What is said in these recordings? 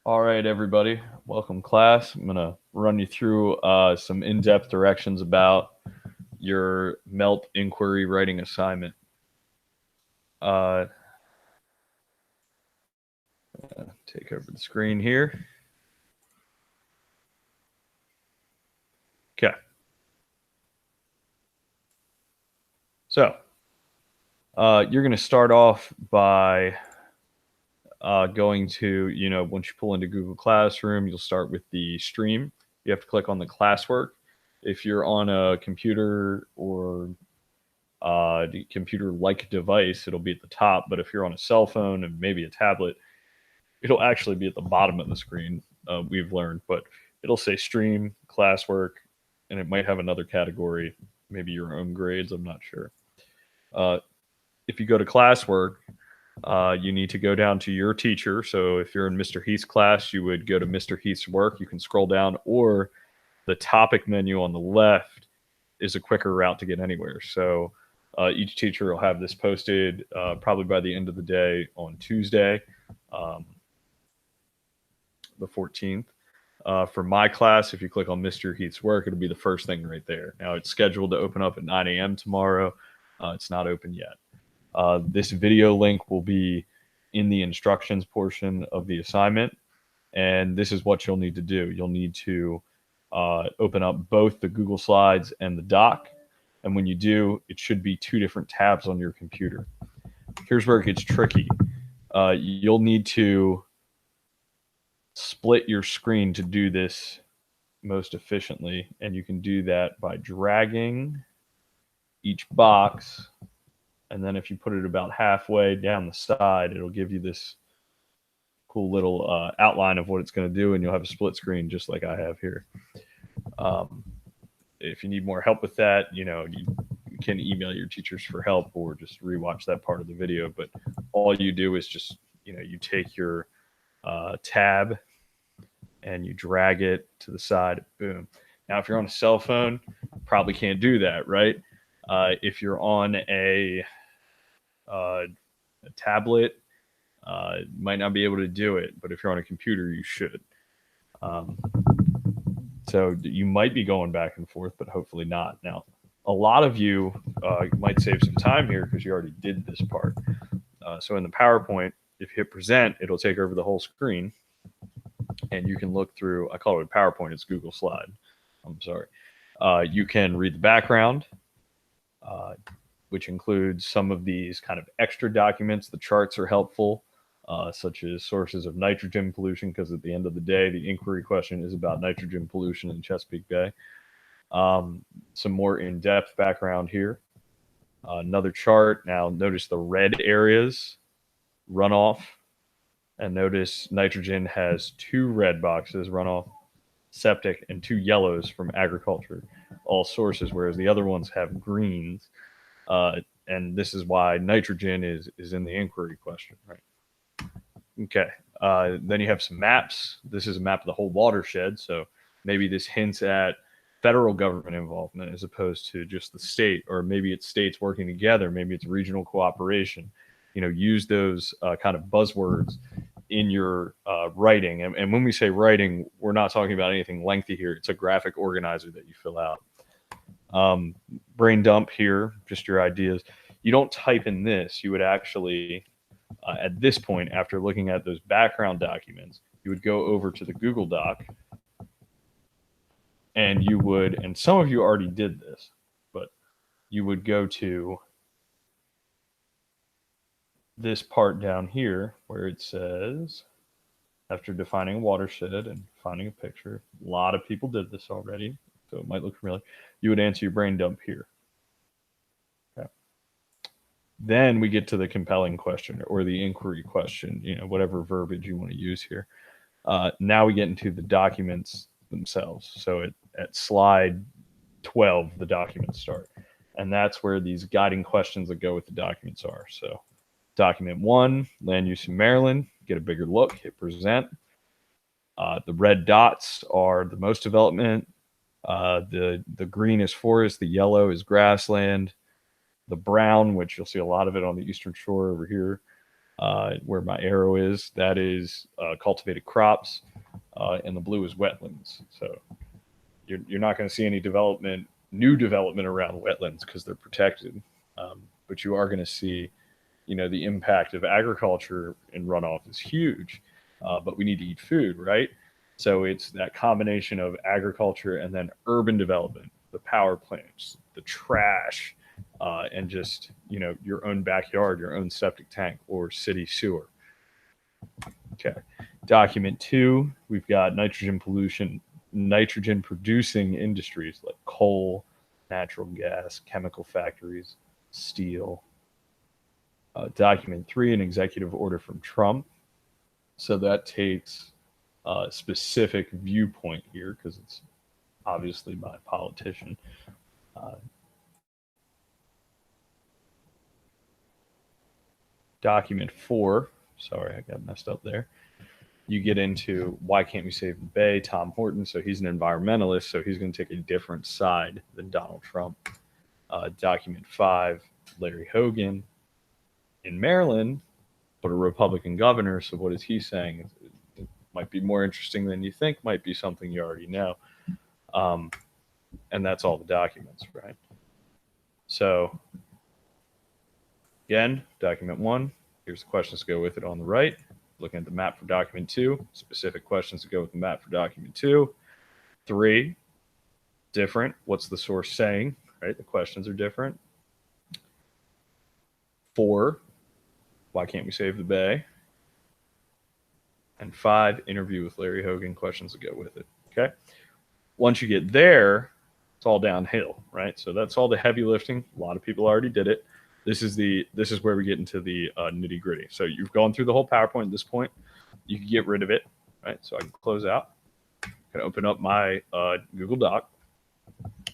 All right, everybody. Welcome, class. I'm going to run you through some in-depth directions about your MELP inquiry writing assignment. Uh, take over the screen here. Okay. So you're going to start off by going to, once you pull into Google Classroom, you'll start with the stream. You have to click on the classwork. If you're on a computer or the computer-like device, it'll be at the top. But if you're on a cell phone and maybe a tablet, it'll actually be at the bottom of the screen. We've learned, but it'll say stream, classwork, and it might have another category, maybe your own grades. I'm not sure. Uh, if you go to classwork, you need to go down to your teacher. So if you're in Mr. Heath's class, you would go to Mr. Heath's work. You can scroll down, or the topic menu on the left is a quicker route to get anywhere. So each teacher will have this posted probably by the end of the day on Tuesday, the 14th. For my class, if you click on Mr. Heath's work, it'll be the first thing right there. Now, it's scheduled to open up at 9 a.m. tomorrow. It's not open yet. This video link will be in the instructions portion of the assignment. And this is what you'll need to do. You'll need to open up both the Google Slides and the doc. And when you do, it should be two different tabs on your computer. Here's where it gets tricky. You'll need to split your screen to do this most efficiently. And you can do that by dragging each box. And then if you put it about halfway down the side, it'll give you this cool little outline of what it's going to do. And you'll have a split screen just like I have here. If you need more help with that, you can email your teachers for help or just rewatch that part of the video. But all you do is just, you take your tab and you drag it to the side. Boom. Now, if you're on a cell phone, probably can't do that, right? If you're on a tablet, might not be able to do it, but if you're on a computer, you should. So you might be going back and forth, but hopefully not. Now, a lot of you might save some time here because you already did this part. So in the PowerPoint, if you hit present, it'll take over the whole screen. And you can look through, I call it a PowerPoint, it's Google Slide. I'm sorry. You can read the background, which includes some of these kind of extra documents. The charts are helpful, such as sources of nitrogen pollution, because at the end of the day, the inquiry question is about nitrogen pollution in Chesapeake Bay. Some more in-depth background here. Another chart. Now, notice the red areas, runoff, and notice nitrogen has two red boxes, runoff, septic, and two yellows from agriculture, all sources, whereas the other ones have greens. And this is why nitrogen is in the inquiry question, right? Okay. Then you have some maps. This is a map of the whole watershed. So maybe this hints at federal government involvement as opposed to just the state, or maybe it's states working together. Maybe it's regional cooperation. Use those kind of buzzwords in your writing. And when we say writing, we're not talking about anything lengthy here. It's a graphic organizer that you fill out. Brain dump here, just your ideas. You don't type in this. You would actually, at this point, after looking at those background documents, you would go over to the Google Doc, and you would, and some of you already did this, but you would go to this part down here where it says, after defining a watershed and finding a picture, a lot of people did this already, so it might look familiar. You would answer your brain dump here. Okay. Then we get to the compelling question or the inquiry question, whatever verbiage you want to use here. Now we get into the documents themselves. So at slide 12, the documents start. And that's where these guiding questions that go with the documents are. So document 1, land use in Maryland, get a bigger look, hit present. The red dots are the most development. The green is forest, the yellow is grassland. The brown, which you'll see a lot of it on the eastern shore over here, Where my arrow is, that is cultivated crops, and the blue is wetlands. So you're not going to see any new development around wetlands because they're protected. But you are going to see, the impact of agriculture in runoff is huge. But we need to eat food, right? So it's that combination of agriculture and then urban development, the power plants, the trash, and just your own backyard, your own septic tank or city sewer. Okay. Document 2, we've got nitrogen pollution, nitrogen producing industries like coal, natural gas, chemical factories, steel. Document 3, an executive order from Trump. So that takes a specific viewpoint here because it's obviously by a politician. Document 4, sorry, I got messed up there. You get into why can't we save the Bay? Tom Horton, so he's an environmentalist, so he's going to take a different side than Donald Trump. Document 5, Larry Hogan in Maryland, but a Republican governor. So what is he saying? It might be more interesting than you think. Might be something you already know. And that's all the documents, right? So again, document 1. Here's the questions to go with it on the right. Looking at the map for document 2, specific questions to go with the map for document 2. 3, different. What's the source saying? Right? The questions are different. 4, why can't we save the Bay? And 5, interview with Larry Hogan, questions to go with it. Okay. Once you get there, it's all downhill, right? So that's all the heavy lifting. A lot of people already did it. This is where we get into the nitty gritty. So you've gone through the whole PowerPoint at this point. You can get rid of it, right? So I can close out. I can open up my Google Doc,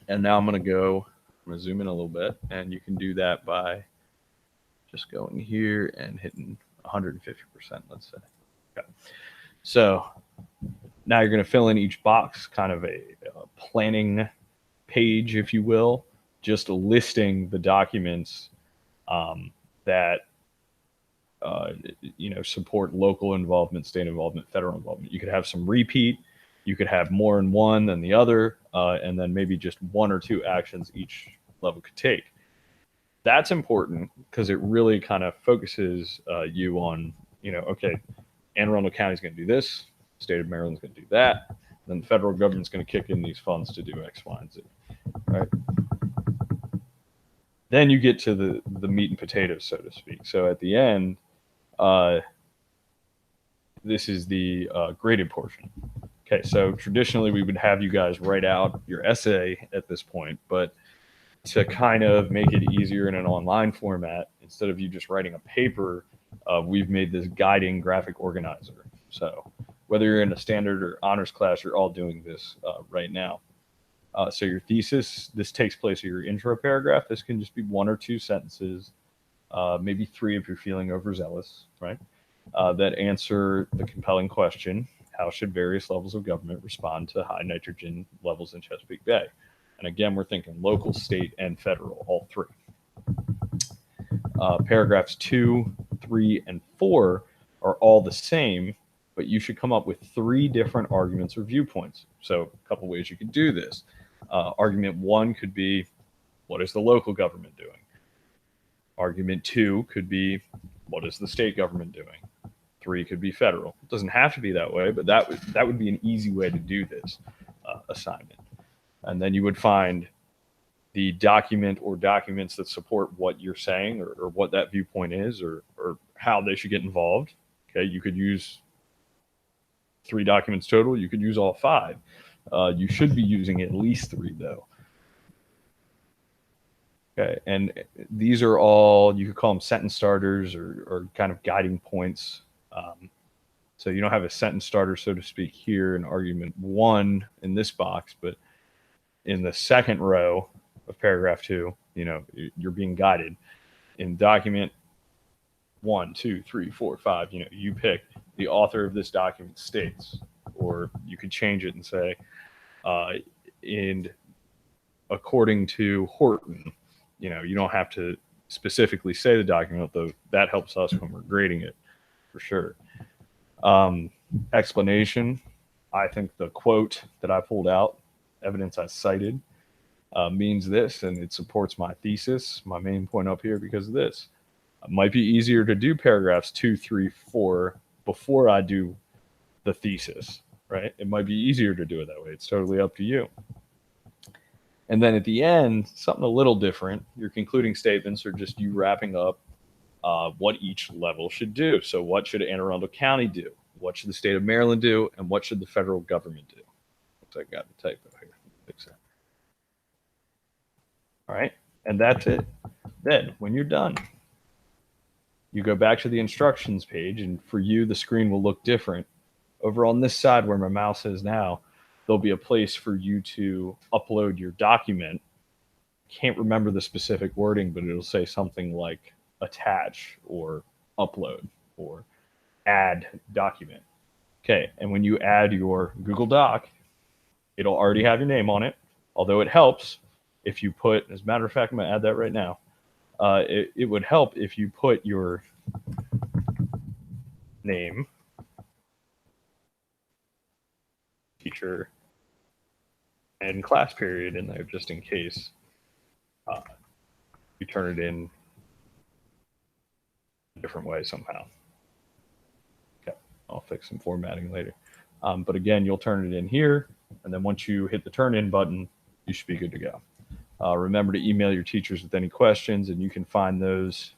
and now I'm going to zoom in a little bit, and you can do that by just going here and hitting 150%, let's say. Okay. So now you're going to fill in each box, kind of a planning page, if you will, just listing the documents that support local involvement, state involvement, federal involvement. You could have some repeat. You could have more in one than the other, and then maybe just 1 or 2 actions each level could take. That's important because it really kind of focuses you on, okay, Anne Arundel County is going to do this, state of Maryland's going to do that, then the federal government's going to kick in these funds to do X, Y, and Z. Right? Then you get to the meat and potatoes, so to speak. So at the end, this is the graded portion. Okay, so traditionally we would have you guys write out your essay at this point, but to kind of make it easier in an online format, instead of you just writing a paper, we've made this guiding graphic organizer. So whether you're in a standard or honors class, you're all doing this right now. So your thesis, this takes place in your intro paragraph. This can just be 1 or 2 sentences, maybe 3 if you're feeling overzealous, right? That answer the compelling question: how should various levels of government respond to high nitrogen levels in Chesapeake Bay? And again, we're thinking local, state, and federal, all 3. Paragraphs 2, 3, and 4 are all the same, but you should come up with 3 different arguments or viewpoints. So a couple ways you could do this. Argument 1 could be, what is the local government doing? Argument 2 could be, what is the state government doing? 3 could be federal. It doesn't have to be that way, but that would be an easy way to do this assignment. And then you would find the document or documents that support what you're saying, or what that viewpoint is, or how they should get involved. Okay, you could use 3 documents total. You could use all 5. You should be using at least 3, though. Okay, and these are all, you could call them sentence starters or kind of guiding points. So you don't have a sentence starter, so to speak, here in argument 1 in this box, but in the second row of paragraph 2, you're being guided. In document 1, 2, 3, 4, 5, you pick the author of this document states, or you could change it and say, according to Horton. You don't have to specifically say the document, though that helps us when we're grading it for sure. Explanation. I think the quote that I pulled out, evidence I cited, means this, and it supports my thesis, my main point up here, because of this. It might be easier to do paragraphs 2, 3, 4 before I do the thesis, right? It might be easier to do it that way. It's totally up to you. And then at the end, something a little different. Your concluding statements are just you wrapping up what each level should do. So, what should Anne Arundel County do? What should the state of Maryland do? And what should the federal government do? Looks like I got the typo here. Fix that. All right. And that's it. Then, when you're done, you go back to the instructions page, and for you, the screen will look different. Over on this side where my mouse is now, there'll be a place for you to upload your document. Can't remember the specific wording, but it'll say something like attach or upload or add document. Okay, and when you add your Google Doc, it'll already have your name on it, although it helps if you put, as a matter of fact, I'm going to add that right now. It would help if you put your name, teacher, and class period in there, just in case you turn it in a different way somehow. Okay, I'll fix some formatting later. But again, you'll turn it in here, and then once you hit the turn in button, you should be good to go. Remember to email your teachers with any questions, and you can find those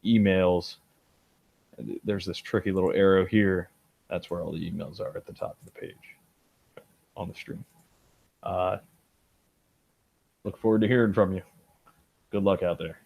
emails. There's this tricky little arrow here. That's where all the emails are at the top of the page on the stream. Look forward to hearing from you. Good luck out there.